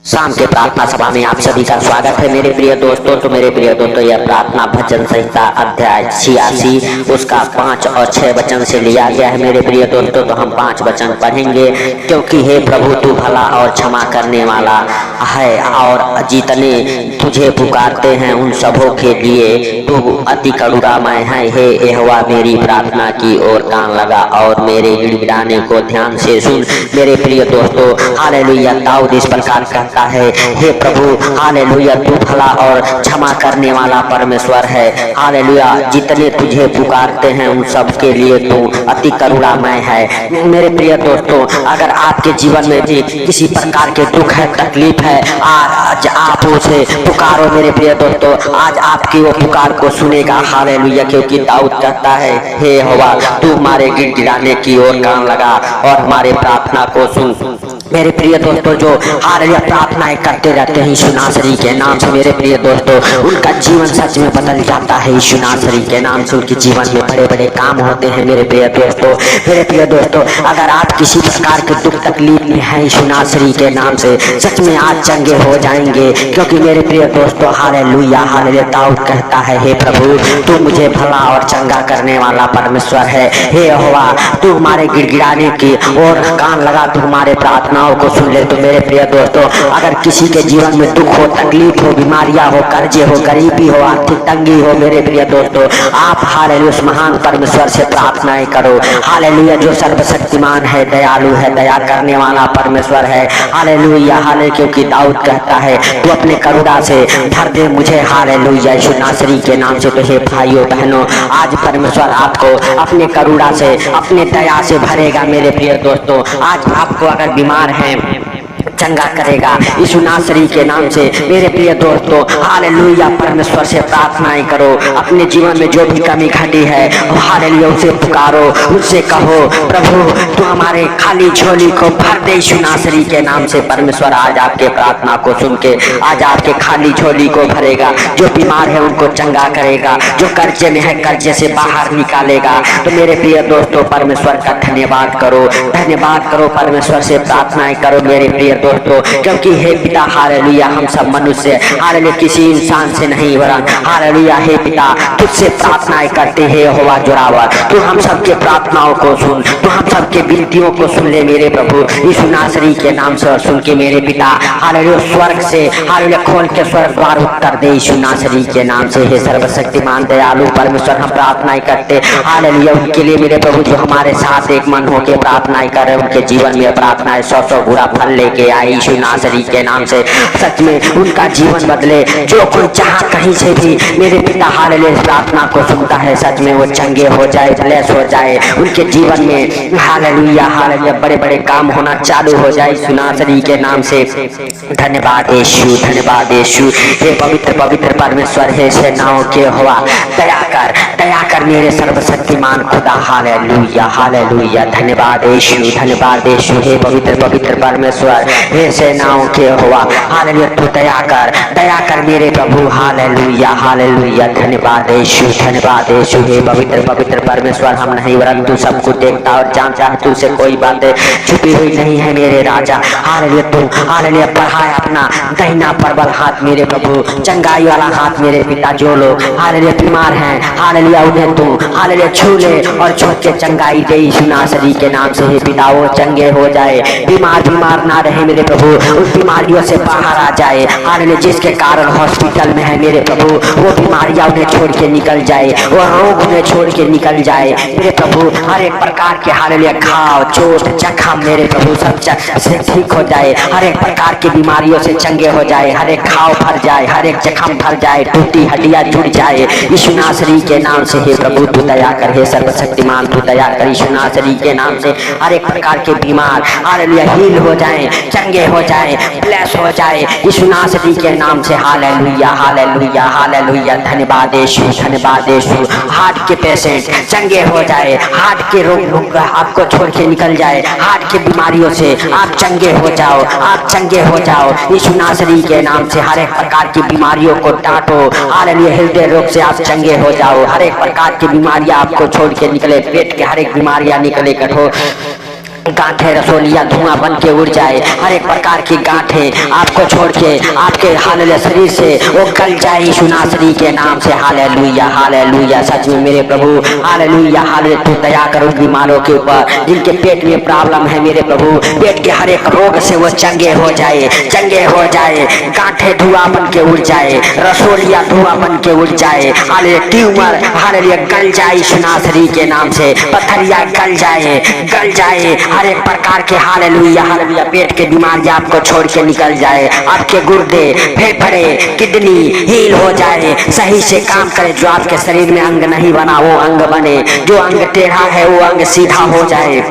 शाम के प्रार्थना सभा में आप सभी का स्वागत है मेरे प्रिय दोस्तों। तो मेरे प्रिय दोस्तों, यह प्रार्थना भजन संहिता अध्याय 86 उसका 5 और 6 वचन से लिया गया है मेरे प्रिय दोस्तों। तो हम 5 वचन पढ़ेंगे। क्योंकि हे प्रभु, तू भला और क्षमा करने वाला है, और जितने तुझे पुकारते हैं उन सबों के लिए तू अति करुणामय है। हे यहोवा, मेरी प्रार्थना की ओर कान लगा और मेरे गिड़गिड़ाने को ध्यान से सुन। मेरे प्रिय दोस्तों, हालेलुया, दाऊद इस प्रकार कहता है, हे प्रभु हालेलुया, तू भला और क्षमा करने वाला परमेश्वर है। हालेलुया, जितने तुझे पुकारते हैं उन सब के लिए तू अति करुणामय है। मेरे प्रिय दोस्तों, अगर आपके जीवन में भी किसी प्रकार के दुख है, तकलीफ है, आज आप उसे पुकारो मेरे प्रिय दोस्तों, आज आपकी वो पुकार को सुनेगा। हालेलुया, क्योंकि दाऊद कहता है, हे यहोवा, तू हमारे गिड़गिड़ाने की ओर कान लगा और हमारे प्रार्थना को सुन। मेरे प्रिय दोस्तों, जो हालेलुया प्रार्थनाएं करते रहते हैं यीशु नासरी के नाम से, मेरे प्रिय दोस्तों, उनका जीवन सच में बदल जाता है। यीशु नासरी के नाम से उनके जीवन में बड़े बड़े काम होते हैं। मेरे प्रिय दोस्तों, अगर आप किसी प्रकार के दुख तकलीफ में हैं, यीशु नासरी के नाम से सच में आज चंगे हो जाएंगे। क्योंकि मेरे प्रिय दोस्तों, हालेलुया हालेलुया, दाऊद कहता है, हे प्रभु, तू मुझे भला और चंगा करने वाला परमेश्वर है। हे यहोवा, तू हमारे गिड़गिड़ाने की और कान लगा, तू हमारे प्रार्थनाओं को सुन ले। तो मेरे प्रिय दोस्तों, अगर किसी के जीवन में दुख हो, तकलीफ हो, बीमारियां हो, कर्जे हो, गरीबी हो, आर्थिक तंगी हो, मेरे प्रिय दोस्तों, आप हालेलुया उस महान परमेश्वर से प्रार्थनाएं करो। हालेलुया, जो सर्वशक्तिमान है, दयालु है, दया करने वाला परमेश्वर है। हालेलुया हालेलुया, क्योंकि दाऊद कहता है, तू अपने करुणा से भर दे मुझे। हालेलुया, यीशु नासरी के नाम से। तो हे भाइयों बहनों, आज परमेश्वर आपको अपने करुणा से, अपने दया से भरेगा। मेरे प्रिय दोस्तों, आज आपको अगर बीमार हैं चंगा करेगा यीशु नासरी के नाम से। मेरे प्रिय दोस्तों, हालेलुया, परमेश्वर से प्रार्थनाएं करो। अपने जीवन में जो भी कमी घटी है, हालेलुया उसे पुकारो, उससे कहो, प्रभु तू हमारे खाली झोली को भर दे। यीशु नासरी के नाम से परमेश्वर आज आपके प्रार्थना को सुन के आज आपके खाली झोली को भरेगा। जो बीमार है उनको चंगा करेगा, जो कर्जे में है कर्जे से बाहर निकालेगा। तो मेरे प्रिय दोस्तों, परमेश्वर का धन्यवाद करो, धन्यवाद करो, परमेश्वर से प्रार्थनाएं करो मेरे प्रिय दोस्तों। क्योंकि हे पिता, हालेलुया, हम सब मनुष्य हालेलुया किसी इंसान से नहीं वरन हालेलुया हे पिता तुझसे प्रार्थनाएं करते हैं। यहोवा जोरावर, तू हम सबके प्रार्थनाओं को सुन, तू हम सबके विनतियों को सुन ले मेरे प्रभु यीशु नासरी के नाम से। और सुन के मेरे पिता हालेलुया स्वर्ग से हालेलुया खोल के स्वर्ग द्वार उत्तर दे यीशु नासरी के नाम से। हे सर्वशक्तिमान दयालु परमेश्वर, हम प्रार्थनाएं करते हालेलुया उनके लिए मेरे प्रभु जो हमारे साथ एक मन होकर प्रार्थनाएं कर रहे, उनके जीवन में प्रार्थनाएं 100 बुरा फल लेके आए यीशु नासरी के नाम से। सच में उनका जीवन बदले। जो कोई चाह कहीं से भी मेरे पिता हालेलुया प्रार्थना को सुनता है, सच में वो चंगे हो जाए, ब्लेस हो जाए, उनके जीवन में हालेलुया हालेलुया बड़े बड़े काम होना चालू हो जाए यीशु नासरी के नाम से। धन्यवाद यीशु, धन्यवाद यीशु। हे पवित्र पवित्र परमेश्वर, हे सेनाओं के यहोवा, दया कर मेरे सर्वशक्तिमान खुदा। हालेलुया हालेलुया, धन्यवाद यीशु, धन्यवाद यीशु। हे पवित्र पवित्र परमेश्वर, हे सेनाओं के यहोवा, हालेलुया तू दया कर मेरे प्रभु। हालेलुया हालेलुया, धन्यवाद यीशु, धन्यवाद यीशु। हे पवित्र पवित्र परमेश्वर, हम नहीं वरन तू सब कुछ देखता और जानता है, तुझसे कोई बातें छुपी हुई नहीं है मेरे राजा। हालेलुया तू हालेलुया बढ़ाए अपना दाहिना प्रबल हाथ मेरे प्रभु, चंगाई वाला हाथ मेरे पिता। जो लोग हालेलुया बीमार हैं, हालेलुया उन्हें तू हालेलुया छू ले और छू के चंगाई दे यीशु नासरी के नाम से। हे पिता, वो चंगे हो जाए, बीमार ना रहे मेरे प्रभु, उस बीमारियों से बाहर आ जाए। हालेलुया जिसके कारण हॉस्पिटल में है मेरे प्रभु, वो बीमारियां उन्हें छोड़ के निकल जाए, वो रोग उन्हें छोड़ के निकल जाए मेरे प्रभु। हर एक प्रकार के हालेलुया घाव, चोट, जख्म मेरे प्रभु सब से ठीक हो जाए, हर एक प्रकार की बीमारियों से चंगे हो जाए, हर एक घाव भर जाए, हर एक जख्म भर जाए, टूटी हड्डियां जुड़ जाए यीशु नासरी के नाम से। हे प्रभु तू दया कर, हे सर्वशक्तिमान तू दया कर यीशु नासरी के नाम से। हर एक प्रकार के बीमार हालेलुया हील हो जाए, चंगे हो जाए, ब्लेस हो जाए यीशु नासरी के नाम से। हालेलुया हालेलुया हालेलुया, धन्यवाद यीशु, धन्यवाद यीशु। हार्ट के पेशेंट चंगे हो जाए, हार्ट के रोग आपको छोड़ के निकल जाए, हार्ट की बीमारियों से आप चंगे हो जाओ, आप चंगे हो जाओ यीशु नासरी के नाम से। हर एक प्रकार की बीमारियों को डांटो, हालेलुया हृदय रोग से आप चंगे हो जाओ, हर एक प्रकार की बीमारियां आपको छोड़ के निकले, पेट के हर एक बीमारियां निकले कठोर गांठे रसोलिया धुआं बन के उड़ जाए, हर एक प्रकार की गांठें आपको छोड़ के आपके हालेलुया शरीर से वो गल जाए यीशु नासरी के नाम से। Hallelujah hallelujah. सच में मेरे प्रभु हालेलुया हालेलुया। तू दया कर उन बीमारों के ऊपर जिनके पेट में प्रॉब्लम है मेरे प्रभु, पेट के हर एक रोग से वो चंगे हो जाए, चंगे हो जाए। गांठे धुआं बन के उड़ जाए, रसोलिया धुआं बन के उड़ जाए। हालेलुया ट्यूमर हालेलुया गल जाए यीशु नासरी के नाम से। पथरिया गल जाए, गल जाए। हर एक प्रकार के हालेलुया हालेलुया पेट के बीमारी आपको छोड़ के निकल जाए। आपके गुर्दे फेफड़े किडनी हील हो जाए, सही से काम करे। जो आपके शरीर में अंग नहीं बना वो अंग बने, जो अंग टेढ़ा है वो अंग सीधा हो जाए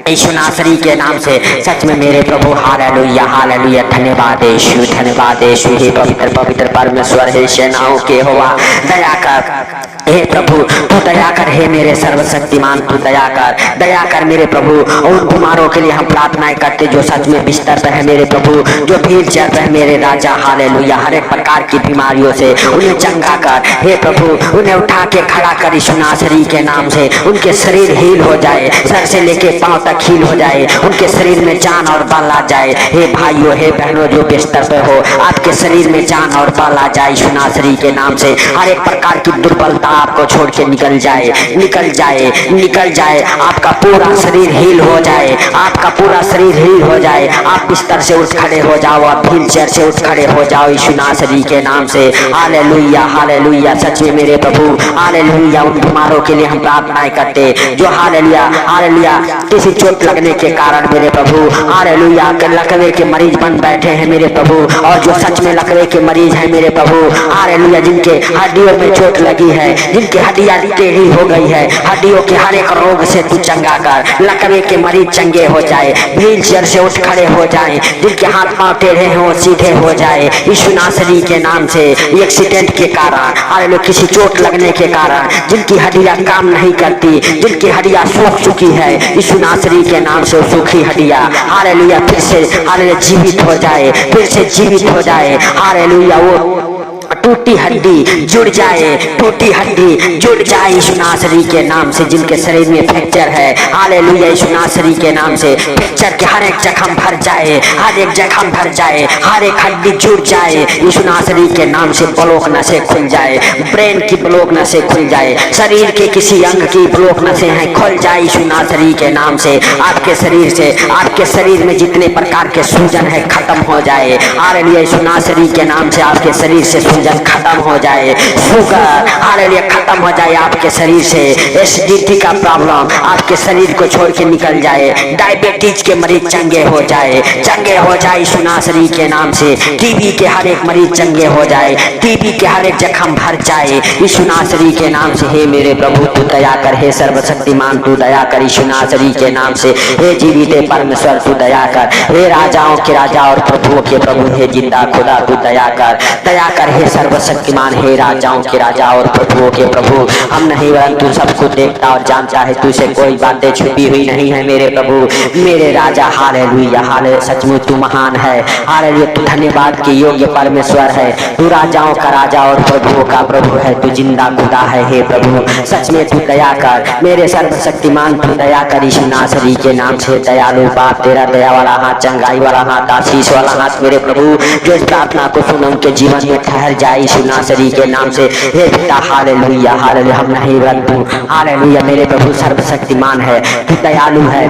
यीशु नासरी के नाम से। सच में मेरे प्रभु हालेलुया हालेलुया। धन्यवाद यीशु, धन्यवाद यीशु। हे पवित्र पवित्र परमेश्वर, हे सेनाओं के यहोवा दया कर। हे प्रभु तू दया कर, हे मेरे सर्वशक्तिमान तू दया कर मेरे प्रभु। उन बीमारों के लिए हम प्रार्थनाएं करते जो सच में बिस्तर पर है मेरे प्रभु, जो व्हील चेयर पर है मेरे राजा हालेलुया। हर एक प्रकार की बीमारियों से उन्हें चंगा कर हे प्रभु, उन्हें उठा के खड़ा कर यीशु नासरी के नाम से। उनके शरीर हील हो जाए, सर से लेके पांव तक हील हो जाए, उनके शरीर में जान और बल आ जाए। हे भाइयों हे बहनों जो बिस्तर पे हो, आपके शरीर में जान और बल आ जाए यीशु नासरी के नाम से। हर एक प्रकार की दुर्बलता आपको छोड़ के निकल जाए, निकल जाए, निकल जाए। आपका पूरा शरीर हील हो जाए, आपका पूरा शरीर हील हो जाए। आप बिस्तर से उठ खड़े हो जाओ, आप व्हील चेयर से उठ खड़े हो जाओ यीशु नासरी के नाम से। Hallelujah hallelujah. सच में मेरे प्रभु हालेलुया। उन बीमारों के लिए हम प्रार्थनाएं करते जो हालेलुया हालेलुया किसी चोट लगने के कारण मेरे प्रभु हालेलुया लकवे के मरीज बन बैठे हैं मेरे प्रभु, और जो सच में लकवे के मरीज हैं मेरे प्रभु हालेलुया, जिनके हड्डियों में चोट लगी है, जिनकी हड्डियां टेढ़ी हो गई है, हड्डियों के हर एक रोग से तू चंगा कर। लकवे के मरीज चंगे हो जाए, व्हील चेयर से उठ खड़े हो जाए, जिनके हाथ पांव टेढ़े हैं वो सीधे हो जाए यीशु नासरी के नाम से। एक्सीडेंट के कारण हालेलुया, किसी चोट लगने के कारण जिनकी हड्डियां काम नहीं करती, जिनकी हड्डियां सूख चुकी है यीशु नासरी के नाम से, सूखी हड्डियां हालेलुया फिर से हालेलुया जीवित हो जाए, फिर से जीवित हो जाए। हालेलुया वो टूटी हड्डी जुड़ जाए, टूटी हड्डी जुड़ जाए यीशु नासरी के नाम से। जिनके शरीर में फ्रैक्चर है हालेलुया यीशु नासरी के नाम से, फ्रैक्चर के हर एक जख्म भर जाए, हर एक जख्म भर जाए, हर एक हड्डी जुड़ जाए यीशु नासरी के नाम से। ब्लॉक नसें खुल जाए, ब्रेन की ब्लॉक नसें खुल जाए, शरीर के किसी अंग की ब्लॉक नसें हैं खुल जाए यीशु नासरी के नाम से। आपके शरीर से, आपके शरीर में जितने प्रकार के सूजन है खत्म हो जाए हालेलुया यीशु नासरी के नाम से। आपके शरीर से सूजन खत्म हो जाए, शुगर हालेलुया खत्म हो जाए आपके शरीर से। एसिडिटी का प्रॉब्लम आपके शरीर को छोड़ के निकल जाए, डायबिटीज के मरीज चंगे हो जाए, चंगे हो जाए यीशु नासरी के नाम से। टीबी के हर एक मरीज चंगे हो जाए, टीबी के हर एक जख्म भर जाए यीशु नासरी के नाम से। हे मेरे प्रभु तू दया कर, हे सर्वशक्तिमान तू दया कर यीशु नासरी के नाम से। हे जीवित परमेश्वर तू दया कर, हे राजाओं के राजा और प्रभुओं के प्रभु, हे जिंदा खुदा तू दया कर, दया कर हे सर्वशक्तिमान, हे राजाओं के राजा और प्रभुओं के प्रभु। हम नहीं परंतु सबको देखता और जानता है, तुझसे कोई बातें छुपी हुई नहीं है मेरे प्रभु मेरे राजा। Hallelujah hallelujah. सचमुच तू महान है हालेलुया, तू धन्यवाद के योग्य परमेश्वर है, तू राजाओं का राजा और प्रभुओं का प्रभु है, तू जिंदा खुदा है हे प्रभु। सच में तू दया कर मेरे सर्वशक्तिमान, तू दया कर यीशु नासरी के नाम से। दयालु बाप तेरा दया वाला हाथ, चंगाई वाला हाथ, आशीष वाला हाथ मेरे प्रभु, जो इस प्रार्थना को सुन उनके जीवन में ठहर जाए यीशु नासरी के नाम से। हे पिता हालेलुया हालेलुया। हम नहीं परंतु हालेलुया मेरे प्रभु सर्वशक्तिमान है, तू दयालु है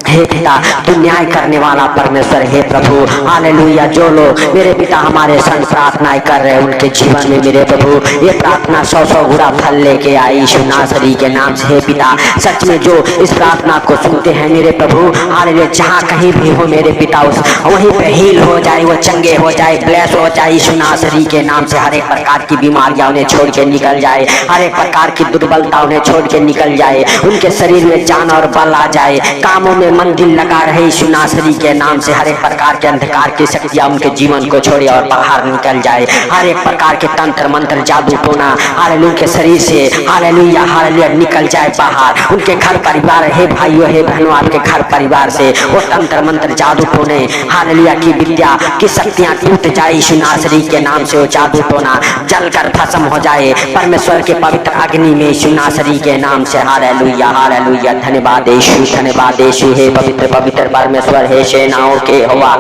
हे पिता, तू न्याय करने वाला परमेश्वर हे प्रभु हालेलुया। जो लोग मेरे पिता हमारे संग प्रार्थनाएं कर रहे हैं उनके जीवन में मेरे प्रभु ये प्रार्थना 100 गुना फल लेके आई यीशु नासरी के नाम से। हे पिता सच में जो इस प्रार्थना को सुनते हैं मेरे प्रभु हालेलुया, जहाँ कहीं भी हो मेरे पिता उस वहीं पे हील हो जाए, वो चंगे हो जाए, ब्लेस हो जाए यीशु नासरी के नाम से। हर एक प्रकार की बीमारियां उन्हें छोड़ के निकल जाए, हर एक प्रकार की दुर्बलता उन्हें छोड़ के निकल जाए, उनके शरीर में जान और बल आ जाए, कामों में मन दिल लगा रहे यीशु नासरी के नाम से। हर एक प्रकार के अंधकार की शक्तियां उनके जीवन को छोड़े और बाहर निकल जाए, हर एक प्रकार के तंत्र मंत्र जादू टोना हालेलुया उनके शरीर से हालेलुया हालेलुया निकल जाए बाहर। उनके घर परिवार हे भाइयों हे बहनों, आपके घर परिवार से वो तंत्र मंत्र जादू टोने हालेलुया की विद्या की शक्तियां टूट जाए यीशु नासरी के नाम से। वो जादू टोना जलकर भस्म हो जाए परमेश्वर के पवित्र अग्नि में यीशु नासरी के नाम से। Hallelujah hallelujah. धन्यवाद यीशु, धन्यवाद यीशु हे पवित्र पवित्र परमेश्वर, हे सेनाओं के यहोवा,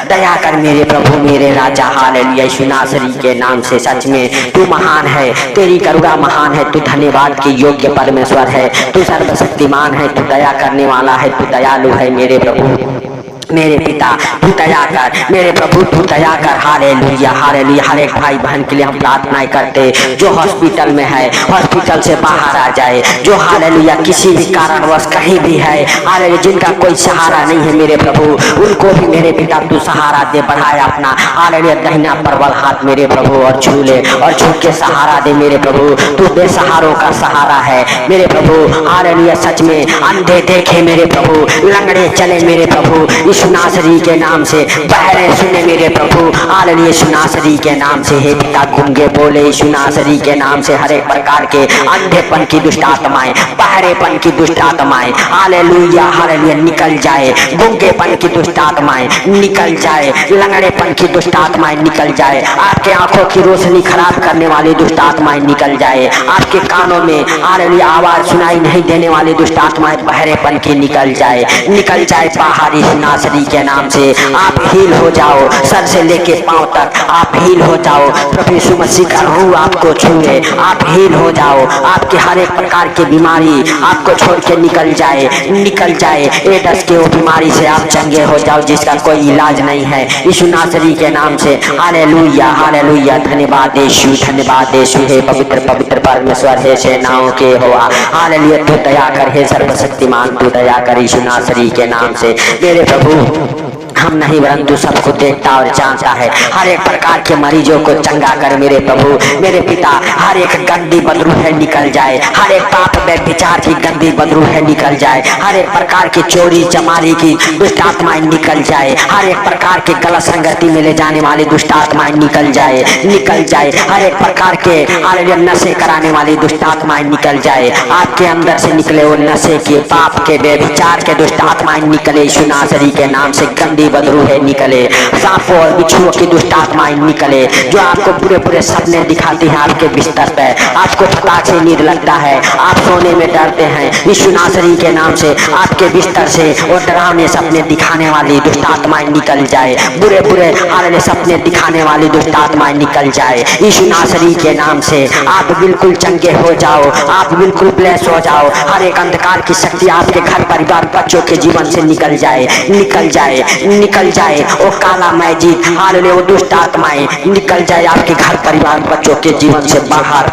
दया कर मेरे प्रभु मेरे राजा। हालेलुया। यीशु नासरी के नाम से सच में तू महान है, तेरी करुणा महान है, तू धन्यवाद के योग्य परमेश्वर है, तू सर्वशक्तिमान है, तू दया करने वाला है, तू दयालु है मेरे प्रभु मेरे पिता, तू दया कर मेरे प्रभु, तू दया कर। Hallelujah hallelujah. हर एक भाई बहन के लिए हम प्रार्थनाएं करते जो हॉस्पिटल में है, हॉस्पिटल से बाहर आ जाए, जो हालेलुया किसी भी कारणवश कहीं भी है, हालेलुया जिनका कोई सहारा नहीं है मेरे प्रभु, उनको भी मेरे पिता तू सहारा दे, बढ़ाया अपना हालेलुया दाहिना प्रबल हाथ मेरे प्रभु और छू ले और छू के सहारा दे मेरे प्रभु। तू बेसहारों का सहारा है मेरे प्रभु। हालेलुया। सच में अंधे देखे मेरे प्रभु, लंगड़े चले मेरे प्रभु, यीशु नासरी के नाम से, बहरे सुने मेरे प्रभु। हालेलुया। यीशु नासरी के नाम से हे पिता, गूंगे बोले यीशु नासरी के नाम से, हर एक प्रकार के अंधेपन की दुष्ट आत्माएं, बहरेपन की दुष्ट आत्माएं हालेलुया हालेलुया निकल जाए, गूंगेपन की दुष्ट आत्माएं निकल जाए, लंगड़ेपन की दुष्ट आत्माएं निकल जाए, आपके आंखों की रोशनी खराब करने वाली दुष्ट आत्माएं निकल जाए, आपके कानों में हालेलुया आवाज सुनाई नहीं देने वाली दुष्ट आत्माएं बहरेपन की निकल जाए बाहर यीशु नासरी के नाम से। आप हील हो जाओ, सर से लेके पांव तक आप हील हो जाओ। प्रभु यीशु मसीह का रूह आपको छूए, आप हील हो जाओ, आपके हर एक प्रकार की बीमारी आपको छोड़ के निकल जाए। एड्स के वो बीमारी से आप चंगे हो जाओ जिसका कोई इलाज नहीं है, यीशु नासरी के नाम से। Hallelujah hallelujah. धन्यवाद यीशु, धन्यवाद यीशु। हे पवित्र पवित्र परमेश्वर, हे सेनाओं के यहोवा, हालेलुया तू दया कर, हे सर्वशक्तिमान तू दया कर यीशु नासरी के नाम से मेरे प्रभु। हम नहीं परंतु सबको देखता और जानता है, हर एक प्रकार के मरीजों को चंगा कर मेरे प्रभु मेरे पिता। हर एक गंदी बदरू है निकल जाए, हर एक पाप में विचार की गंदी बदरू है निकल जाए, हर एक प्रकार की चोरी चमारी की दुष्ट आत्माएं निकल जाए, हर एक प्रकार के गलत संगति में ले जाने वाली दुष्ट आत्माएं निकल जाए, हर एक प्रकार के नशे कराने वाली दुष्ट आत्माएं निकल जाए। आपके अंदर से निकले वो नशे के, पाप के, बेविचार के दुष्ट आत्माएं निकले यीशु नासरी के नाम से। गंदी बदरू है निकले, सांपों और बिच्छुओं की दुष्ट आत्माएं निकले जो आपको पूरे पूरे सपने दिखाती हैं आपके बिस्तर पे, आपको फटाक से नींद लगता है, आप सोने में डरते हैं, यीशु नासरी के नाम से आपके बिस्तर से वो डरावने सपने दिखाने वाली दुष्ट आत्माएं निकल जाए, बुरे बुरे हालेलुया सपने दिखाने वाली दुष्ट आत्माएं निकल जाए यीशु नासरी के नाम से। आप बिल्कुल चंगे हो जाओ, आप बिल्कुल ब्लेस हो जाओ। हर एक अंधकार की शक्ति आपके घर परिवार बच्चों के जीवन से निकल जाए वो काला मैजिक हालेलुया वो दुष्ट आत्माएं निकल जाए आपके घर परिवार बच्चों के जीवन से बाहर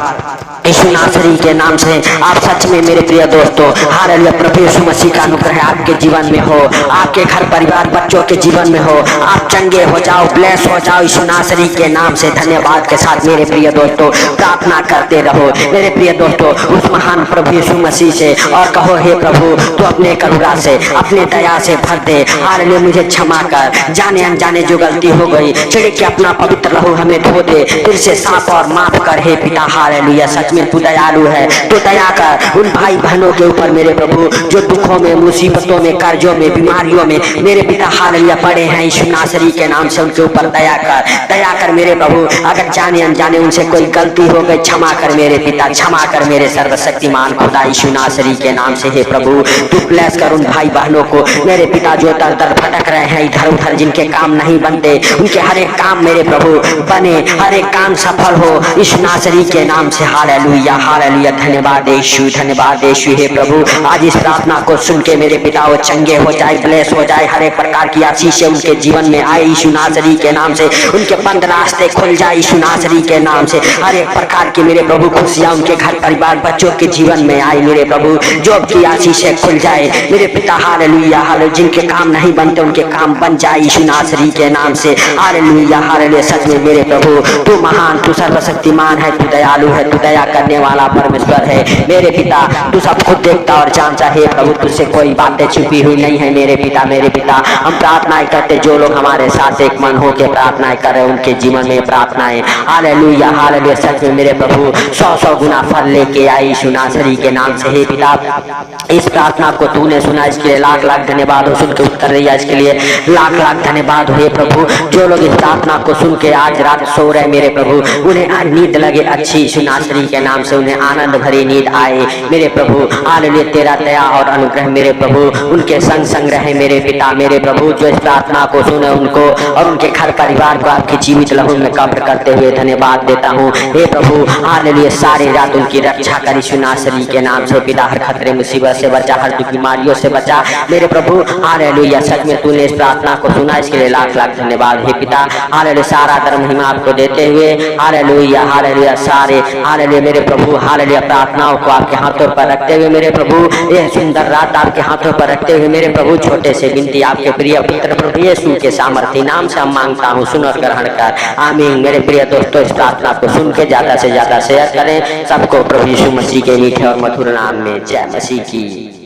यीशु नासरी के नाम से। आप सच में मेरे प्रिय दोस्तों हालेलुया प्रभु यीशु मसीह का अनुग्रह आपके जीवन में हो, आपके घर परिवार बच्चों के जीवन में हो, आप चंगे हो जाओ, ब्लेस हो जाओ यीशु नासरी के नाम से। धन्यवाद के साथ मेरे प्रिय दोस्तों प्रार्थना करते रहो मेरे प्रिय दोस्तों उस महान प्रभु यीशु मसीह से और कहो हे प्रभु तू अपने करुणा से अपने दया से भर दे, हालेलुया मुझे क्षमा कर, जाने अनजाने जो गलती हो गई छिड़क के अपना पवित्र लहू हमें धो दे, फिर से साफ और माफ कर हे पिता। हालेलुया सच में तू दयालु है, तू दया कर उन भाई बहनों के ऊपर मेरे प्रभु जो दुखों में, मुसीबतों में, कर्जों में, बीमारियों में मेरे पिता हालेलुया पड़े हैं यीशु नासरी के नाम से। उनके ऊपर दया कर मेरे प्रभु। अगर जाने अनजाने उनसे कोई गलती हो गई क्षमा कर मेरे पिता, क्षमा कर मेरे सर्वशक्तिमान खुदा यीशु नासरी के नाम से। हे प्रभु तू ब्लेस कर उन भाई बहनों को मेरे पिता जो दर दर भटक रहे हैं इधर उधर, जिनके काम नहीं बनते, उनके हर एक काम मेरे प्रभु बने, हर एक काम सफल हो यीशु नासरी के नाम से। Hallelujah hallelujah. धन्यवाद यीशु, धन्यवाद यीशु। हे प्रभु आज इस प्रार्थना को सुन के मेरे पिता वो चंगे हो जाए, ब्लेस हो जाए, हर एक प्रकार की आशीषें उनके जीवन में आए यीशु नासरी के नाम से। उनके बंद रास्ते खुल जाए यीशु नासरी के नाम से। हर एक प्रकार की मेरे प्रभु खुशियां उनके घर परिवार बच्चों के जीवन में आए मेरे प्रभु, जॉब की आशीषें खुल जाए मेरे पिता। Hallelujah hallelujah. जिनके काम नहीं बनते उनके काम बन जाए यीशु नासरी के नाम से। Hallelujah hallelujah. सच में मेरे प्रभु तू महान, तू सर्वशक्तिमान है, तू दयालु है, तू दया करने वाला परमेश्वर है मेरे पिता। तू सब खुद देखता और जानता है प्रभु, तुझसे कोई बातें छिपी हुई नहीं है मेरे पिता। मेरे पिता हम प्रार्थनाएं करते, जो लोग हमारे साथ एक मन होकर प्रार्थनाएं कर रहे हैं उनके जीवन में प्रार्थनाएं हालेलुया हालेलुया सच में मेरे प्रभु 100 गुना फल लेके आई यीशु नासरी के नाम से। हे पिता इस प्रार्थना को तूने सुना, इसके लिए लाख लाख धन्यवाद हो। सुन के उत्तर रही है इसके लिए लाख लाख धन्यवाद हो। हे प्रभु जो लोग इस प्रार्थना को सुन के आज रात सो रहे मेरे प्रभु, उन्हें आज नींद लगे अच्छी यीशु नासरी के नाम से उन्हें आनंद भरी नींद आए मेरे प्रभु। हालेलुया, तेरा दया और अनुग्रह मेरे प्रभु उनके संग संग रहे मेरे पिता मेरे प्रभु। जो इस प्रार्थना को सुने उनको और उनके घर परिवार को आपकी जीवित लहू में कब्र करते हुए धन्यवाद देता हूँ हे प्रभु। हालेलुया, सारी रात उनकी रक्षा करी सुनासरी के नाम से पिता। हर खतरे मुसीबत से बचा, हर दुख बीमारियों से बचा मेरे प्रभु। हालेलुया, सच में तूने इस प्रार्थना को सुना, इसके लिए लाख लाख धन्यवाद हे पिता। हालेलुया, सारा धर्म महिमा आपको देते हुए हालेलुया हालेलुया सारे हालेलुया मेरे प्रभु। हालेलुया, प्रार्थनाओं को आपके हाथों पर रखते हुए मेरे प्रभु, यह सुंदर रात आपके हाथों पर रखते हुए मेरे प्रभु, छोटे से विनती आपके प्रिय पुत्र प्रभु यीशु के सामर्थ्य नाम से हम मांगता हूँ, सुन और ग्रहण कर आमीन। मेरे प्रिय दोस्तों, इस प्रार्थना को सुन के ज्यादा से ज्यादा शेयर करें सबको प्रभु यीशु मसीह के मीठे और मधुर नाम में। जय मसीह की।